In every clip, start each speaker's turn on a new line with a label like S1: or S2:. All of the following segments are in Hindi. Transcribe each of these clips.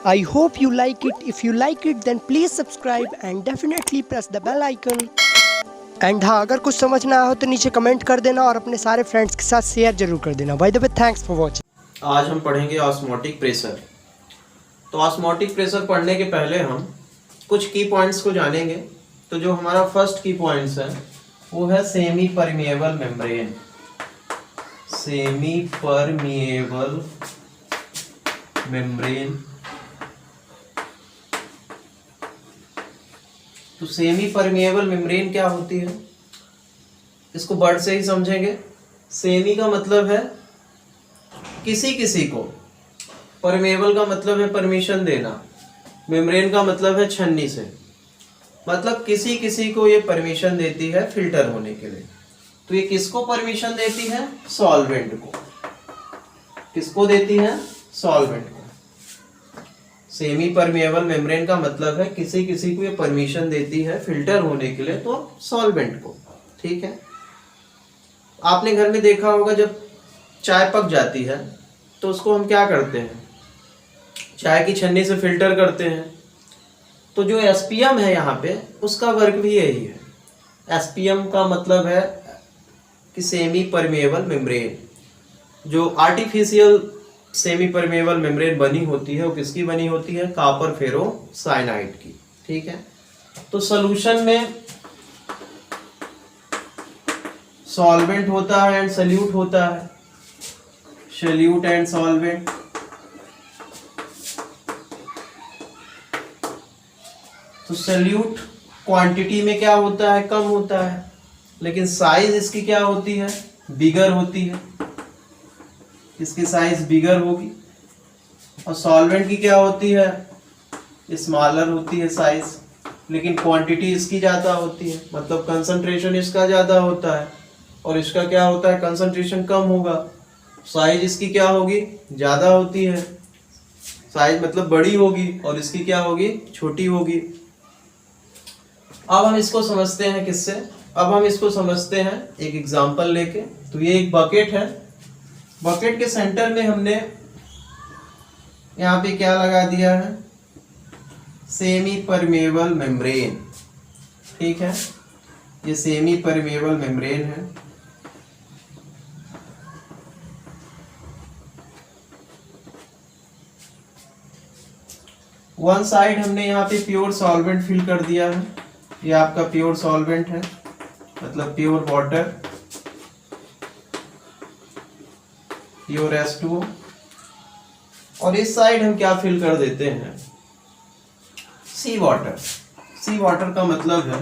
S1: I hope you like it. If you like it then please subscribe and definitely press the bell icon. And हाँ, अगर कुछ समझ ना हो तो नीचे कमेंट कर देना और अपने सारे फ्रेंड्स के साथ शेयर जरूर कर देना। By the way, thanks for watching.
S2: आज हम पढ़ेंगे ऑस्मोटिक प्रेशर। तो ऑस्मोटिक प्रेशर पढ़ने के पहले हम कुछ की पॉइंट्स को जानेंगे। तो जो हमारा फर्स्ट की पॉइंट्स है वो है semi permeable membrane. Semi permeable membrane. तो सेमी परमिएबल मेम्ब्रेन क्या होती है, इसको वर्ड से ही समझेंगे। सेमी का मतलब है किसी किसी को, परमिएबल का मतलब है परमिशन देना, मेम्ब्रेन का मतलब है छन्नी से, मतलब किसी किसी को ये परमिशन देती है फिल्टर होने के लिए। तो ये किसको परमिशन देती है? सॉल्वेंट को। किसको देती है? सॉल्वेंट को। सेमी परमिएबल मेम्ब्रेन का मतलब है किसी किसी को ये परमिशन देती है फिल्टर होने के लिए, तो सॉल्वेंट को। ठीक है। आपने घर में देखा होगा जब चाय पक जाती है तो उसको हम क्या करते हैं? चाय की छन्नी से फिल्टर करते हैं। तो जो एसपीएम है यहाँ पे उसका वर्क भी यही है। एसपीएम का मतलब है कि सेमी परमिएबल मेम्ब्रेन। जो आर्टिफिशियल सेमी परमिएबल मेम्ब्रेन बनी होती है वो किसकी बनी होती है? कॉपर फेरो साइनाइड की। ठीक है। तो सॉल्यूशन में सॉल्वेंट होता है एंड सल्यूट होता है। Solute and solvent. तो सल्यूट क्वांटिटी में क्या होता है? कम होता है, लेकिन साइज इसकी क्या होती है? बिगर होती है। इसकी साइज बिगर होगी। और सॉल्वेंट की क्या होती है? स्मॉलर होती है साइज, लेकिन क्वांटिटी इसकी ज्यादा होती है, मतलब कंसंट्रेशन इसका ज्यादा होता है और इसका क्या होता है? कंसंट्रेशन कम होगा। साइज इसकी क्या होगी? ज्यादा होती है। साइज मतलब बड़ी होगी और इसकी क्या होगी? छोटी होगी। अब हम इसको समझते हैं किससे? अब हम इसको समझते हैं एक एग्जांपल लेके। तो ये एक बकेट है। बकेट के सेंटर में हमने यहाँ पे क्या लगा दिया है? Semi permeable membrane. ठीक है। ये सेमी परमिएबल मेम्ब्रेन है। वन साइड हमने यहाँ पे प्योर सॉल्वेंट फिल कर दिया है। ये आपका प्योर सॉल्वेंट है, मतलब प्योर वाटर, प्योर H2O। और इस साइड हम क्या फिल कर देते हैं? सी वाटर। सी वाटर का मतलब है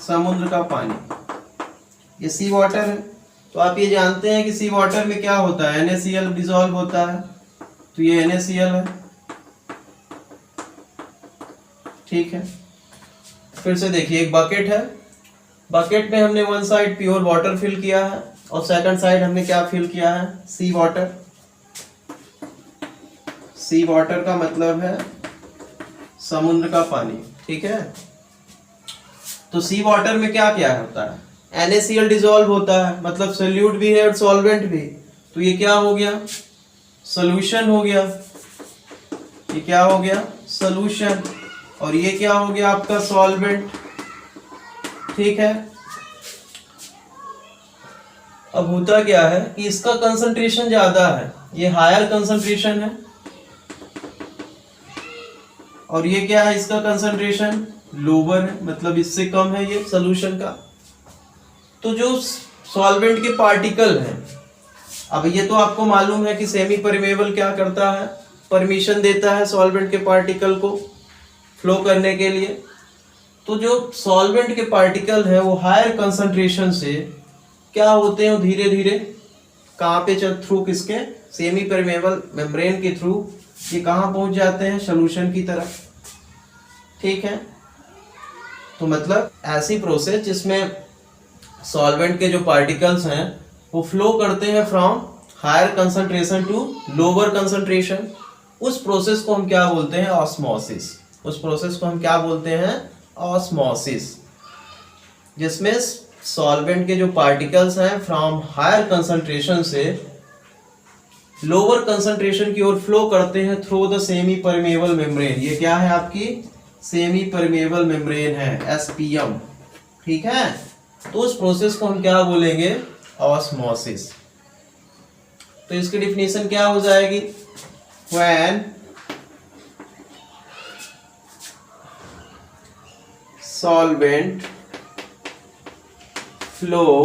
S2: समुद्र का पानी। ये सी वाटर है। तो आप ये जानते हैं कि सी वाटर में क्या होता है? NaCl डिसॉल्व होता है। तो ये NaCl है। ठीक है। फिर से देखिए, एक बकेट है। बकेट में हमने one side pure water fill किया है और सेकंड साइड हमने क्या फिल किया है? सी वाटर। सी वाटर का मतलब है समुद्र का पानी। ठीक है। तो सी वाटर में क्या क्या होता है? NaCl डिसॉल्व होता है, मतलब सॉल्यूट भी है और सॉल्वेंट भी। तो ये क्या हो गया? सॉल्यूशन हो गया। ये क्या हो गया? सॉल्यूशन। और ये क्या हो गया? आपका सॉल्वेंट। ठीक है। अब होता क्या है कि इसका कंसंट्रेशन ज्यादा है, ये हायर कंसंट्रेशन है, और ये क्या है? इसका कंसंट्रेशन लोअर है, मतलब इससे कम है ये सॉल्यूशन का। तो जो सॉल्वेंट के पार्टिकल हैं, अब ये तो आपको मालूम है कि सेमी परमिएबल क्या करता है? परमिशन देता है सॉल्वेंट के पार्टिकल को फ्लो करने के लिए। तो जो सॉल्वेंट के पार्टिकल है वो हायर कंसंट्रेशन से क्या होते हैं? धीरे धीरे कहाँ पे चल थ्रू किसके? सेमी परमिएबल मेम्ब्रेन के थ्रू ये कहाँ पहुंच जाते हैं? सॉल्यूशन की तरफ। ठीक है। तो मतलब ऐसी प्रोसेस जिसमें सॉल्वेंट के जो पार्टिकल्स हैं वो फ्लो करते हैं from higher concentration to lower concentration. उस प्रोसेस को हम क्या बोलते हैं? ऑस्मोसिस। उस प्रोसेस को हम क्या बोलते हैं? ऑस्मोसिस। जिसमें सॉल्वेंट के जो पार्टिकल्स हैं फ्रॉम हायर कंसंट्रेशन से लोअर कंसंट्रेशन की ओर फ्लो करते हैं through the semi permeable membrane. ये क्या है आपकी सेमी परमेबल मेम्ब्रेन है, एसपीएम। ठीक है, तो उस प्रोसेस को हम क्या बोलेंगे, ऑस्मोसिस। तो इसकी डिफिनीशन क्या हो जाएगी, when solvent flow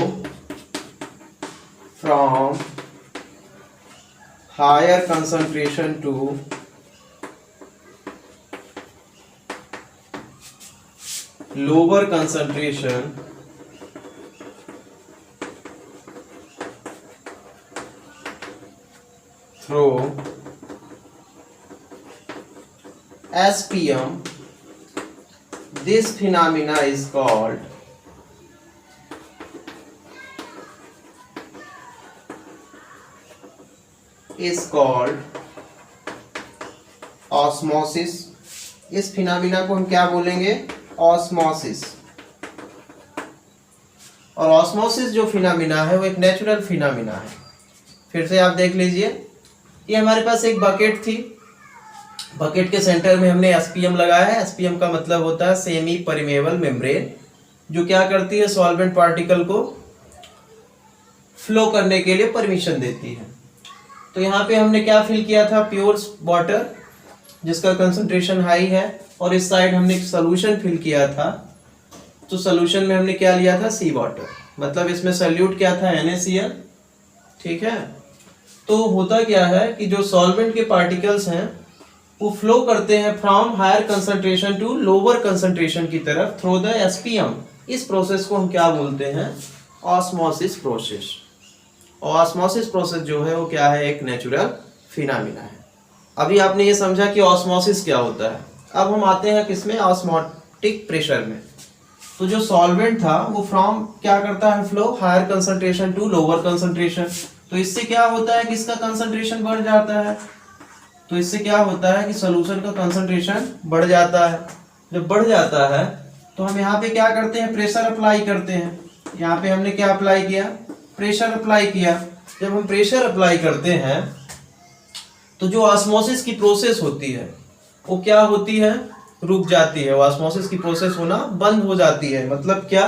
S2: from higher concentration to lower concentration through SPM, this phenomena is called osmosis. इस फिनोमिना को हम क्या बोलेंगे, ऑस्मोसिस। और ऑस्मोसिस जो फिनोमिना है वो एक नेचुरल फिनोमिना है। फिर से आप देख लीजिए, ये हमारे पास एक बकेट थी, बकेट के सेंटर में हमने एसपीएम लगाया है। एसपीएम का मतलब होता है सेमी परमेबल मेम्ब्रेन, जो क्या करती है, सॉल्वेंट पार्टिकल को फ्लो करने के लिए परमिशन देती है। तो यहाँ पे हमने क्या फिल किया था, प्योर वाटर जिसका कंसंट्रेशन हाई है, और इस साइड हमने एक सोल्यूशन फिल किया था। तो सोल्यूशन में हमने क्या लिया था, सी वाटर, मतलब इसमें सॉल्यूट क्या था, NaCl। ठीक है, तो होता क्या है कि जो सॉल्वेंट के पार्टिकल्स हैं वो फ्लो करते हैं from higher concentration to lower concentration की तरफ थ्रू द एसपीएम। इस प्रोसेस को हम क्या बोलते हैं, ऑस्मोसिस प्रोसेस। और ऑस्मोसिस प्रोसेस जो है वो क्या है, एक नेचुरल फिनोमिना है। अभी आपने ये समझा कि ऑस्मोसिस क्या होता है। अब हम आते हैं किसमें, ऑस्मोटिक प्रेशर में। तो जो सॉल्वेंट था वो फ्रॉम क्या करता है, flow higher concentration to lower concentration. तो इससे क्या होता है कि इसका कंसंट्रेशन बढ़ जाता है। तो इससे क्या होता है कि सॉल्यूशन का कंसंट्रेशन बढ़ जाता है। जब बढ़ जाता है तो हम यहाँ पे क्या करते हैं, प्रेशर अप्लाई करते हैं। यहाँ पे हमने क्या अप्लाई किया, प्रेशर अप्लाई किया। जब हम प्रेशर अप्लाई करते हैं तो जो ऑस्मोसिस की प्रोसेस होती है वो क्या होती है, रुक जाती है। ऑस्मोसिस की प्रोसेस होना बंद हो जाती है। मतलब क्या,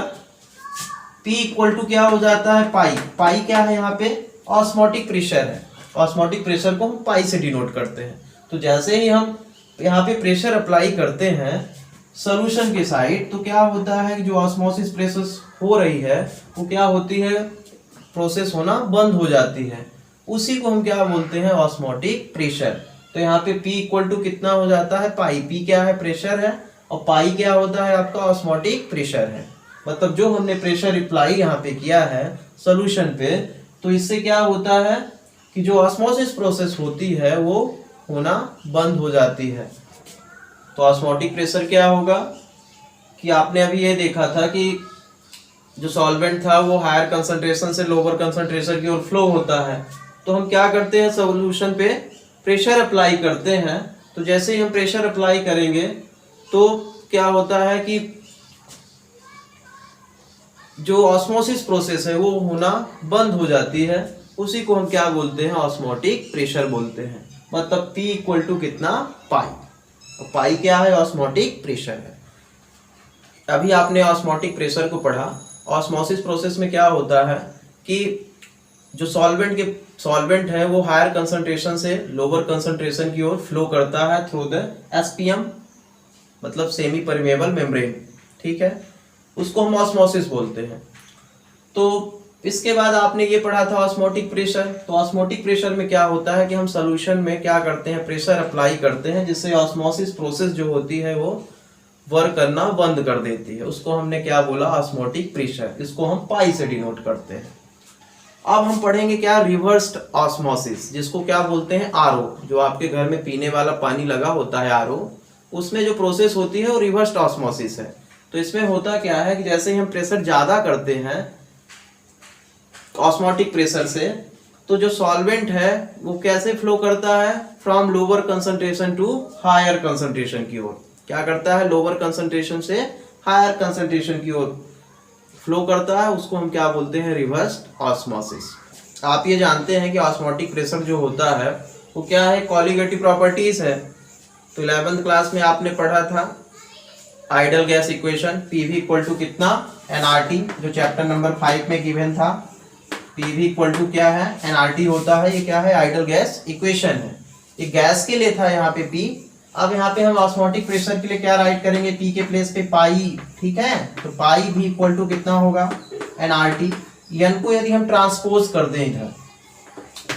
S2: P इक्वल टू क्या हो जाता है, पाई। पाई क्या है यहाँ पे, ऑस्मोटिक प्रेशर है। ऑस्मोटिक प्रेशर को हम पाई से डिनोट करते हैं। तो जैसे ही हम यहाँ पे प्रेशर अप्लाई करते हैं सॉल्यूशन के साइड, तो क्या होता है कि जो ऑस्मोसिस प्रोसेस हो रही है वो क्या होती है, प्रोसेस होना बंद हो जाती है। उसी को हम क्या बोलते हैं, ऑस्मोटिक प्रेशर। तो यहाँ पे P इक्वल टू कितना हो जाता है, पाई। P क्या है, प्रेशर है, और पाई क्या होता है आपका, ऑस्मोटिक प्रेशर है। मतलब जो हमने प्रेशर अप्लाई यहाँ पे किया है सॉल्यूशन पे, तो इससे क्या होता है कि जो ऑस्मोसिस प्रोसेस होती है वो होना बंद हो जाती है। तो ऑस्मोटिक प्रेशर क्या होगा कि आपने अभी ये देखा था कि जो सॉल्वेंट था वो हायर कंसंट्रेशन से लोअर कंसंट्रेशन की ओर फ्लो होता है। तो हम क्या करते हैं, सॉल्यूशन पे प्रेशर अप्लाई करते हैं। तो जैसे ही हम प्रेशर अप्लाई करेंगे तो क्या होता है कि जो ऑस्मोसिस प्रोसेस है वो होना बंद हो जाती है। उसी को हम क्या बोलते हैं, ऑस्मोटिक प्रेशर बोलते हैं। मतलब P इक्वल टू कितना, पाई। और पाई क्या है, ऑस्मोटिक प्रेशर है। अभी आपने ऑस्मोटिक प्रेशर को पढ़ा। ऑस्मोसिस प्रोसेस में क्या होता है कि जो सॉल्वेंट है वो हायर कंसंट्रेशन से लोअर कंसंट्रेशन की ओर फ्लो करता है थ्रू द एसपीएम, मतलब सेमी परमेबल मेम्ब्रेन। ठीक है, उसको हम ऑस्मोसिस बोलते हैं। तो इसके बाद आपने ये पढ़ा था ऑस्मोटिक प्रेशर। तो ऑस्मोटिक प्रेशर में क्या होता है कि हम सॉल्यूशन में क्या करते हैं, प्रेशर अप्लाई करते हैं, जिससे ऑस्मोसिस प्रोसेस जो होती है वो वर्क करना बंद कर देती है। उसको हमने क्या बोला, ऑस्मोटिक प्रेशर। इसको हम पाई से डिनोट करते हैं। अब हम पढ़ेंगे क्या, रिवर्स्ड ऑस्मोसिस, जिसको क्या बोलते हैं, आरओ। जो आपके घर में पीने वाला पानी लगा होता है आरओ, उसमें जो प्रोसेस होती है वो रिवर्स्ड ऑस्मोसिस है। तो इसमें होता क्या है कि जैसे ही हम प्रेशर ज्यादा करते हैं ऑस्मोटिक प्रेशर से, तो जो सॉल्वेंट है वो कैसे फ्लो करता है, from lower concentration to higher concentration की ओर। क्या करता है, लोअर कंसंट्रेशन से हायर कंसंट्रेशन की ओर फ्लो करता है। उसको हम क्या बोलते हैं, रिवर्स ऑस्मोसिस। आप ये जानते हैं कि ऑस्मोटिक प्रेशर जो होता है वो क्या है, कॉलीगेटिव प्रॉपर्टीज है। तो 11th क्लास में आपने पढ़ा था ideal gas equation, PV equal to कितना, एनआरटी, जो चैप्टर नंबर 5 में गिवन था। पीवी इक्वल टू क्या है, एनआरटी होता है। ये क्या है, आइडल गैस इक्वेशन है। ये गैस के लिए था यहाँ पे पी। अब यहाँ पे हम ऑस्मोटिक प्रेशर के लिए क्या राइट करेंगे, पी के प्लेस पे पाई, ठीक है। तो पाई भी इक्वल टू कितना होगा, एनआरटी। एन को यदि हम ट्रांसपोज कर दें इधर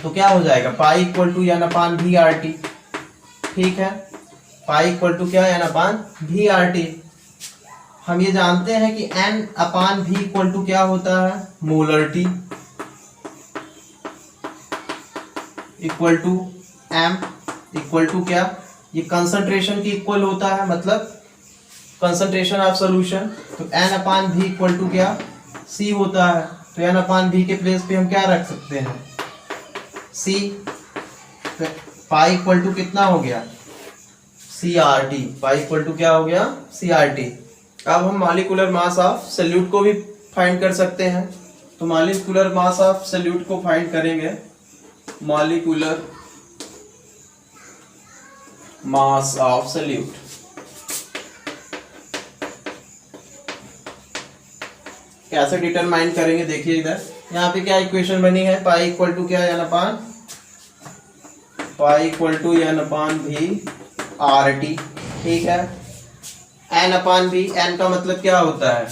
S2: तो क्या हो जाएगा, pi equal to n upon V R T, ठीक है। पाई इक्वल टू क्या, n upon V R T. हम ये जानते हैं कि n upon V equal to क्या होता है, molarity equal to M equal to क्या, ये कंसंट्रेशन की इक्वल होता है, मतलब कंसंट्रेशन ऑफ सॉल्यूशन। तो n upon V equal to क्या, सी होता है। तो एन अपान वी के प्लेस पे हम क्या रख सकते हैं, सी। तो पाई इक्वल टू कितना हो गया, C R T. Pi equal to क्या हो गया, सी आर टी। अब हम मॉलिक्यूलर मास ऑफ सॉल्यूट को भी फाइंड कर सकते हैं। तो मॉलिक्यूलर मास ऑफ सॉल्यूट को फाइंड करेंगे, मॉलिक्यूलर मास ऑफ सॉल्यूट। कैसे डिटरमाइन करेंगे, देखिए इधर यहाँ पे क्या इक्वेशन बनी है, पाई इक्वल टू क्या, n upon, pi equal to n upon V R T, ठीक है। एन अपान वी, एन का मतलब क्या होता है,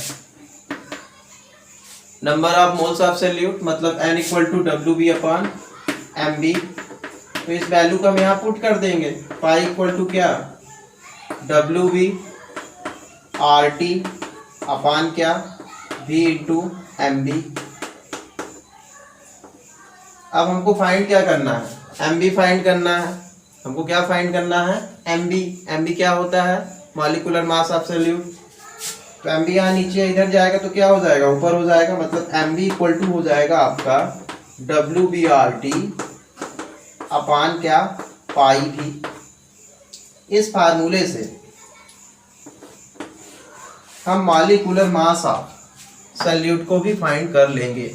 S2: number of moles of solute, मतलब एन इक्वल टू डब्ल्यू बी अपान एम बी। तो इस वैल्यू को हम यहाँ पुट कर देंगे, पाई इक्वल टू क्या, डब्ल्यू बी आर टी अपान क्या, वी इंटू एम बी। अब हमको फाइंड क्या करना है, एम बी फाइंड करना है। हमको क्या फाइंड करना है, एम बी। एम बी क्या होता है, मॉलिक्यूलर मास ऑफ सॉल्यूट। तो एम बी यहाँ नीचे इधर जाएगा तो क्या हो जाएगा, ऊपर हो जाएगा, मतलब एम बी इक्वल टू हो जाएगा आपका W b r t upon क्या, पाई भी। इस फार्मूले से हम मॉलिक्यूलर मास ऑफ सॉल्यूट को भी फाइंड कर लेंगे।